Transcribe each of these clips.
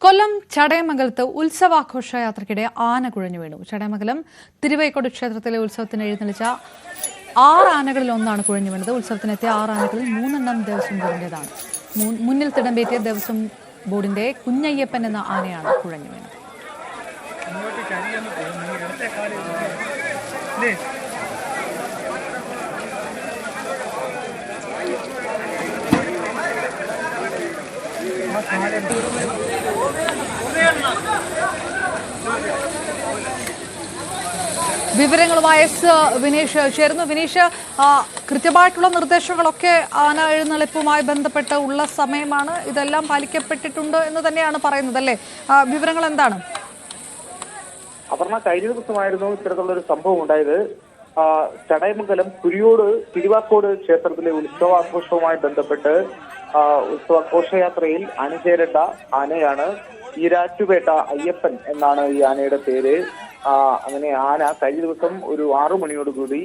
കൊല്ലം ചടയമംഗലത്ത് ഉത്സവാഘോഷയാത്രയ്ക്കിടെ ആന കുഴഞ്ഞു വീണു. ചടയമംഗലം തിരുവൈക്കോട് ക്ഷേത്രത്തിലെ ഉത്സവത്തിന് എഴുന്നള്ളിച്ച 6 ആനകളിൽ ഒന്നാണ് കുഴഞ്ഞു വീണത്. ഉത്സവത്തിനെത്തിയ 6 ആനകളിൽ 3 എണ്ണം ദേവസ്വം ബോർഡിന്റേതാണ്. മുന്നിൽ തിടമ്പേറ്റിയ ദേവസ്വം ബോർഡിന്റെ കുഞ്ഞയ്യപ്പൻ എന്ന ആനയാണ് കുഴഞ്ഞു വീണത്. വിവരങ്ങളുമായി എസ് വിനീഷ് ചേർന്നു. വിനീഷ്, കൃത്യമായിട്ടുള്ള നിർദ്ദേശങ്ങളൊക്കെ ആന എഴുന്നള്ളിപ്പുമായി ബന്ധപ്പെട്ട് ഉള്ള സമയമാണ്. ഇതെല്ലാം പാലിക്കപ്പെട്ടിട്ടുണ്ട് എന്ന് തന്നെയാണ് പറയുന്നത്, അല്ലേ? വിവരങ്ങൾ എന്താണ്? അപർണ, കഴിഞ്ഞ ദിവസമായിരുന്നു ഇത്തരത്തിലുള്ളൊരു സംഭവം ഉണ്ടായത്. ചടയമംഗലം കുരിയോട് തിരുവാക്കോട് ക്ഷേത്രത്തിലെ ഉത്സവാഘോഷവുമായി ബന്ധപ്പെട്ട് ഉത്സവാഘോഷയാത്രയിൽ അണിചേരേണ്ട ആനയാണ് ഈരാറ്റുപേട്ട അയ്യപ്പൻ എന്നാണ് ഈ ആനയുടെ പേര്. അങ്ങനെ ആന കഴിഞ്ഞ ദിവസം ഒരു 6 മണിയോടുകൂടി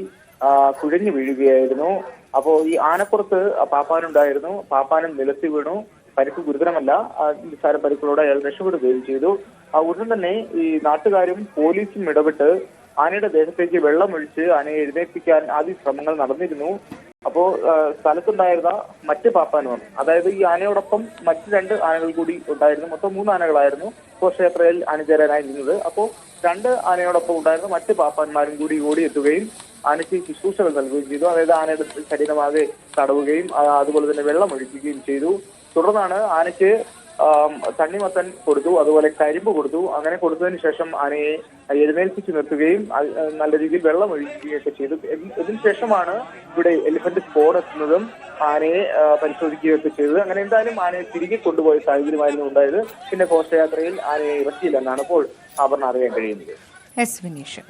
കുഴഞ്ഞു വീഴുകയായിരുന്നു. അപ്പോ ഈ ആനപ്പുറത്ത് പാപ്പാനുണ്ടായിരുന്നു. പാപ്പാനും നിലത്തി വീണു. പരിക്ക് ഗുരുതരമല്ല. നിസ്സാര പരിക്കുകളോടെ അയാൾ രക്ഷപ്പെടുകയും ചെയ്തു. ഉടൻ തന്നെ ഈ നാട്ടുകാരും പോലീസും ഇടപെട്ട് ആനയുടെ ദേഹത്തേക്ക് വെള്ളമൊഴിച്ച് ആനയെ എഴുന്നേൽപ്പിക്കാൻ ആദ്യ ശ്രമങ്ങൾ നടന്നിരുന്നു. അപ്പോ സ്ഥലത്തുണ്ടായിരുന്ന മറ്റ് പാപ്പാനും, അതായത് ഈ ആനയോടൊപ്പം മറ്റ് 2 ആനകൾ കൂടി ഉണ്ടായിരുന്നു. മൊത്തം 3 ആനകളായിരുന്നു ഘോഷയാത്രയിൽ അണിചേരാനായിരുന്നത്. അപ്പോ 2 ആനയോടൊപ്പം ഉണ്ടായിരുന്ന മറ്റ് പാപ്പാന്മാരും കൂടി ഓടിയെത്തുകയും ആനയ്ക്ക് ശുശ്രൂഷകൾ നൽകുകയും ചെയ്തു. അതായത് ആനയുടെ ശരീരമാകെ തടവുകയും അതുപോലെ തന്നെ വെള്ളം ഒഴിക്കുകയും ചെയ്തു. തുടർന്നാണ് ആനയ്ക്ക് തണ്ണിമത്തൻ കൊടുത്തു, അതുപോലെ കരിമ്പ് കൊടുത്തു. അങ്ങനെ കൊടുത്തതിന് ശേഷം ആനയെ എഴുന്നേൽപ്പിച്ച് നിർത്തുകയും നല്ല രീതിയിൽ വെള്ളം ഒഴിക്കുകയൊക്കെ ചെയ്തു. ഇതിനുശേഷമാണ് ഇവിടെ എലിഫന്റ് സ്ക്വാഡ് എത്തുന്നതും ആനയെ പരിശോധിക്കുകയൊക്കെ ചെയ്തത്. അങ്ങനെ എന്തായാലും ആനയെ തിരികെ കൊണ്ടുപോയ സാഹചര്യമായിരുന്നു ഉണ്ടായത്. പിന്നെ ഘോഷയാത്രയിൽ ആനയെ ഇറക്കിയില്ലെന്നാണ് ഇപ്പോൾ അപർണ അറിയാൻ കഴിയുന്നത്. എസ് വിനീഷ്.